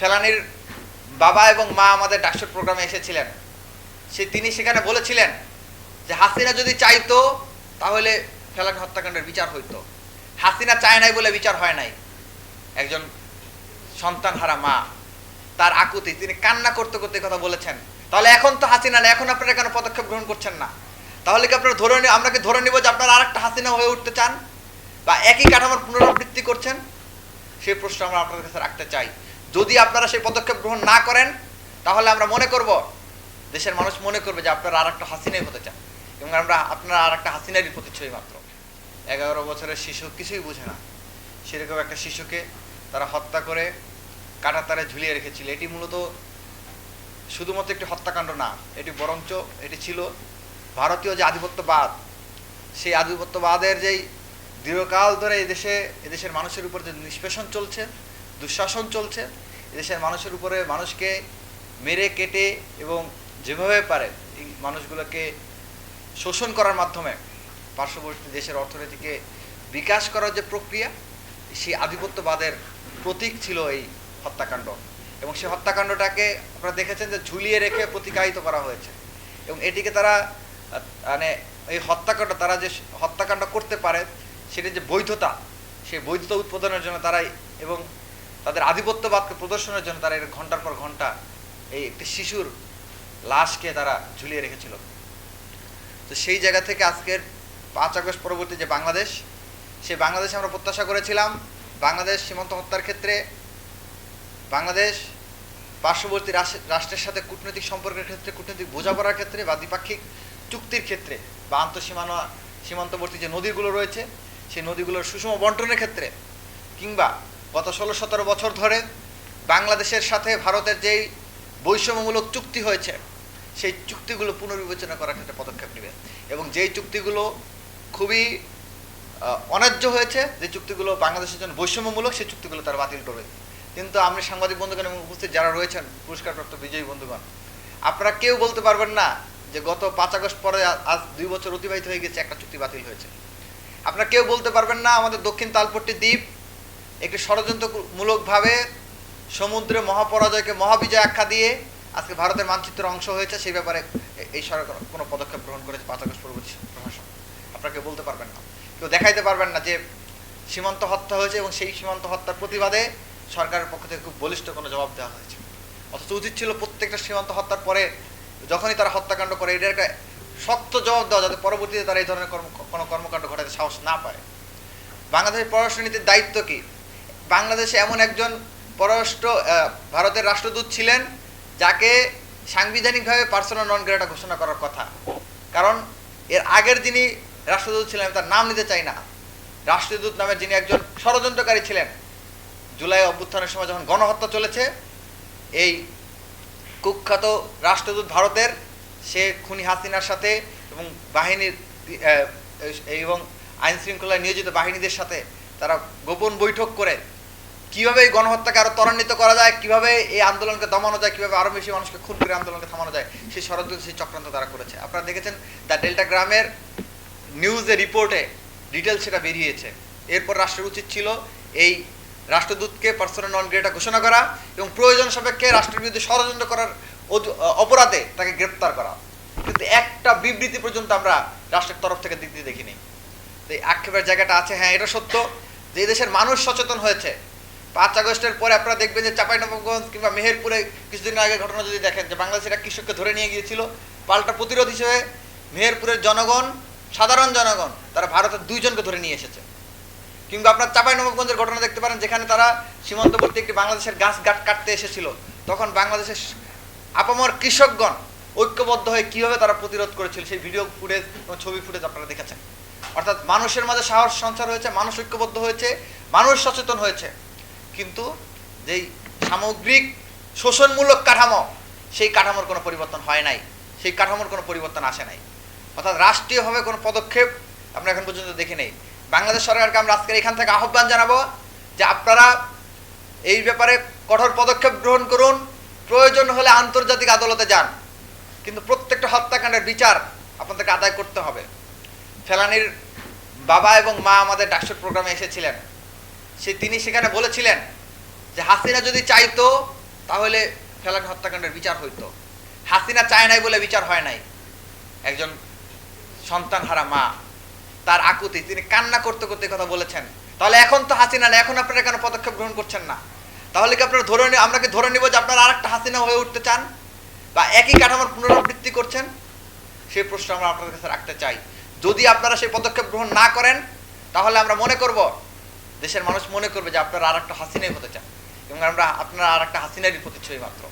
ফেলানীর বাবা এবং মা আমাদের ডাকসুর প্রোগ্রামে এসেছিলেন। তিনি সেখানে বলেছিলেন যে হাসিনা যদি চাইতো তাহলে ফেলানী হত্যাকাণ্ডের বিচার হইতো। হাসিনা চায় নাই বলে বিচার হয় নাই। একজন সন্তানহারা মা তার আকুতি তিনি কান্না করতে করতে কথা বলেছেন। তাহলে এখন তো হাসিনা না, এখন আপনারা কেন পদক্ষেপ গ্রহণ করছেন না? তাহলে কি আপনারা আমরা কি ধরে নিব যে আপনারা আরেকটা হাসিনা হয়ে উঠতে চান বা একই কাঠামোর পুনরাবৃত্তি করছেন? সেই প্রশ্ন আমরা আপনাদের কাছে রাখতে চাই। যদি আপনারা সেই পদক্ষেপ গ্রহণ না করেন তাহলে আমরা মনে করব, দেশের মানুষ মনে করবে যে আপনারা আরেকটা হাসিনাই হতে চান এবং আপনারা আরেকটা হাসিনারই প্রতিচ্ছবি মাত্র। 11 বছরের শিশু কিছুই বুঝে না, সেরকম একটা শিশুকে তারা হত্যা করে কাঁটাতারে ঝুলিয়ে রেখেছিল। এটি মূলত শুধুমাত্র একটি হত্যাকাণ্ড না, এটি বরঞ্চ এটি ছিল ভারতীয় যে আধিপত্যবাদ, সেই আধিপত্যবাদের যেই দীর্ঘকাল ধরে এদেশের মানুষের উপর যে নিষ্পেষণ চলছে, দুঃশাসন চলছে, এদেশের মানুষের উপরে মানুষকে মেরে কেটে এবং যেভাবে পারে এই মানুষগুলোকে শোষণ করার মাধ্যমে পার্শ্ববর্তী দেশের অর্থনীতিকে বিকাশ করার যে প্রক্রিয়া, সেই আধিপত্যবাদের প্রতীক ছিল এই হত্যাকাণ্ড। এবং সেই হত্যাকাণ্ডটাকে আপনারা দেখেছেন যে ঝুলিয়ে রেখে প্রতিকায়িত করা হয়েছে। এবং এটিকে তারা মানে এই হত্যাকাণ্ড তারা যে হত্যাকাণ্ড করতে পারে সেটির যে বৈধতা, সেই বৈধতা উৎপাদনের জন্য তারা এবং তাদের আধিপত্যবাদকে প্রদর্শনের জন্য তারা ঘন্টার পর ঘন্টা এই একটি শিশুর লাশকে তারা ঝুলিয়ে রেখেছিল। তো সেই জায়গা থেকে আজকের 5 আগস্ট পরবর্তী যে বাংলাদেশ, সেই বাংলাদেশে আমরা প্রত্যাশা করেছিলাম বাংলাদেশ সীমান্ত হত্যার ক্ষেত্রে বাংলাদেশ পার্শ্ববর্তী রাষ্ট্রের সাথে কূটনৈতিক সম্পর্কের ক্ষেত্রে, কূটনৈতিক বোঝাপড়ার ক্ষেত্রে বা দ্বিপাক্ষিক চুক্তির ক্ষেত্রে বা সীমান্তবর্তী যে নদীগুলো রয়েছে সেই নদীগুলোর সুষম বন্টনের ক্ষেত্রে, কিংবা গত 16-17 বছর ধরে বাংলাদেশের সাথে ভারতের যেই বৈষম্যমূলক চুক্তি হয়েছে সেই চুক্তিগুলো পুনর্বিবেচনা করার ক্ষেত্রে পদক্ষেপ নেবে। এবং যেই চুক্তিগুলো খুবই অন্যায্য হয়েছে, যে চুক্তিগুলো বাংলাদেশের জন্য বৈষম্যমূলক, সেই চুক্তিগুলো তারা বাতিল করবে। কিন্তু আমরা সাংবাদিক বন্ধুগণ এবং উপস্থিত যারা রয়েছেন পুরস্কারপ্রাপ্ত বিজয়ী বন্ধুগণ, আপনারা কেউ বলতে পারবেন না যে গত 5 আগস্ট পরে আজ 2 বছর অতিবাহিত হয়ে গেছে একটা চুক্তি বাতিল হয়েছে। আপনারা কেউ বলতে পারবেন না আমাদের দক্ষিণ তালপট্টি দ্বীপ একটি ষড়যন্ত্রমূলকভাবে সমুদ্রে মহাপরাজয়কে মহাবিজয় আখ্যা দিয়ে আজকে ভারতের মানচিত্রের অংশ হয়েছে, সেই ব্যাপারে এই সরকার কোনো পদক্ষেপ গ্রহণ করেছে 5 আগস্ট পরবর্তী প্রশাসন। আপনারা কেউ বলতে পারবেন না, কেউ দেখাইতে পারবেন না যে সীমান্ত হত্যা হয়েছে এবং সেই সীমান্ত হত্যার প্রতিবাদে সরকারের পক্ষ থেকে খুব বলিষ্ঠ কোনো জবাব দেওয়া হয়েছে। অথচ উচিত ছিল প্রত্যেকটা সীমান্ত হত্যার পরে যখনই তারা হত্যাকাণ্ড করে এটার একটা শক্ত জবাব দেওয়া, যাতে পরবর্তীতে তারা এই ধরনের কোনো কর্মকাণ্ড ঘটাতে সাহস না পায়। বাংলাদেশের পররাষ্ট্রনীতির দায়িত্ব কি? বাংলাদেশে এমন একজন ভারতের রাষ্ট্রদূত ছিলেন যাকে সাংবিধানিকভাবে পার্সোনা নন গ্রেটা ঘোষণা করার কথা, কারণ এর আগের যিনি রাষ্ট্রদূত ছিলেন, তার নাম নিতে চাই না, রাষ্ট্রদূত নামের যিনি একজন ষড়যন্ত্রকারী ছিলেন, জুলাই অভ্যুত্থানের সময় যখন গণহত্যা চলেছে, এই কুখ্যাত রাষ্ট্রদূত ভারতের সে খুনি হাসিনার সাথে এবং বাহিনীর এবং আইন শৃঙ্খলায় নিয়োজিত বাহিনীদের সাথে তারা গোপন বৈঠক করে কিভাবে এই গণহত্যাকে আরো ত্বরান্বিত করা যায়, কিভাবে এই আন্দোলনকে দমানো যায়, কিভাবে আরো বেশি মানুষকে খুন করে আন্দোলনকে থামানো যায়, সেই ষড়যন্ত্র, সেই চক্রান্ত তারা করেছে। আপনারা দেখেছেন দ্য ডেল্টা গ্রামের নিউজে রিপোর্টে ডিটেলস সেটা বেরিয়েছে। এরপর রাষ্ট্রের উচিত ছিল এই রাষ্ট্রদূতকে পার্সোনা নন গ্রেটা ঘোষণা করা এবং প্রয়োজন সাপেক্ষে রাষ্ট্রের বিরুদ্ধে ষড়যন্ত্র করার অপরাধে তাকে গ্রেপ্তার করা। কিন্তু একটা বিবৃতি পর্যন্ত আমরা রাষ্ট্রের তরফ থেকে দিতে দেখিনি। তো এই আক্ষেপের জায়গাটা আছে। হ্যাঁ, এটা সত্য যে দেশের মানুষ সচেতন হয়েছে। 5 আগস্টের পরে আপনারা দেখবেন যে চাঁপাইনবাবগঞ্জ কিংবা মেহেরপুরে কিছুদিন আগে ঘটনা যদি দেখেন যে বাংলাদেশের এক কৃষককে ধরে নিয়ে গিয়েছিল, পাল্টা প্রতিরোধ হিসেবে মেহেরপুরের জনগণ, সাধারণ জনগণ, তারা ভারতের 2 জনকে ধরে নিয়ে এসেছে। কিংবা আপনার চাঁপাইনবাবগঞ্জের ঘটনা দেখতে পারেন, যেখানে তারা সীমান্তবর্তী একটি বাংলাদেশের গাছ কাটতে এসেছিল, তখন বাংলাদেশের আপামর কৃষকগণ ঐক্যবদ্ধ হয়ে কিভাবে তারা প্রতিরোধ করেছিল সেই ভিডিও ফুটেজ এবং ছবি ফুটেজ আপনারা দেখেছেন। অর্থাৎ মানুষের মাঝে সাহস সঞ্চার হয়েছে, মানুষ ঐক্যবদ্ধ হয়েছে, মানুষ সচেতন হয়েছে। কিন্তু যেই সামগ্রিক শোষণমূলক কাঠামো, সেই কাঠামোর কোনো পরিবর্তন হয় নাই, সেই কাঠামোর কোনো পরিবর্তন আসে নাই। অর্থাৎ রাষ্ট্রীয়ভাবে কোনো পদক্ষেপ আমরা এখন পর্যন্ত দেখি নেই। বাংলাদেশ সরকারকে আমরা আজকের এখান থেকে আহ্বান জানাবো যে আপনারা এই ব্যাপারে কঠোর পদক্ষেপ গ্রহণ করুন, প্রয়োজন হলে আন্তর্জাতিক আদালতে যান, কিন্তু প্রত্যেকটা হত্যাকাণ্ডের বিচার আপনাদেরকে আদায় করতে হবে। ফেলানীর বাবা এবং মা আমাদের ডাকসুর প্রোগ্রামে এসেছিলেন। তিনি সেখানে বলেছিলেন যে হাসিনা যদি চাইতো তাহলে ফেলানি হত্যাকাণ্ডের বিচার হইতো। হাসিনা চায় নাই বলে বিচার হয় নাই। একজন সন্তানহারা মা, তার আকুতি, তিনি কান্না করতে করতে কথা বলেছেন। তাহলে এখন তো হাসিনা না, এখন আপনারা কেন পদক্ষেপ গ্রহণ করছেন না? তাহলে কি আপনারা আমরা কি ধরে নিব যে আপনারা আরেকটা হাসিনা হয়ে উঠতে চান, বা একই কাঠামোর পুনরাবৃত্তি করছেন? সেই প্রশ্ন আমরা আপনাদের কাছে রাখতে চাই। যদি আপনারা সেই পদক্ষেপ গ্রহণ না করেন, তাহলে আমরা মনে করব, দেশের মানুষ মনে করবে যে আপনারা আরেকটা হাসিনাই হতে চান, এবং আপনারা আরেকটা হাসিনারই প্রতিচ্ছবি মাত্র।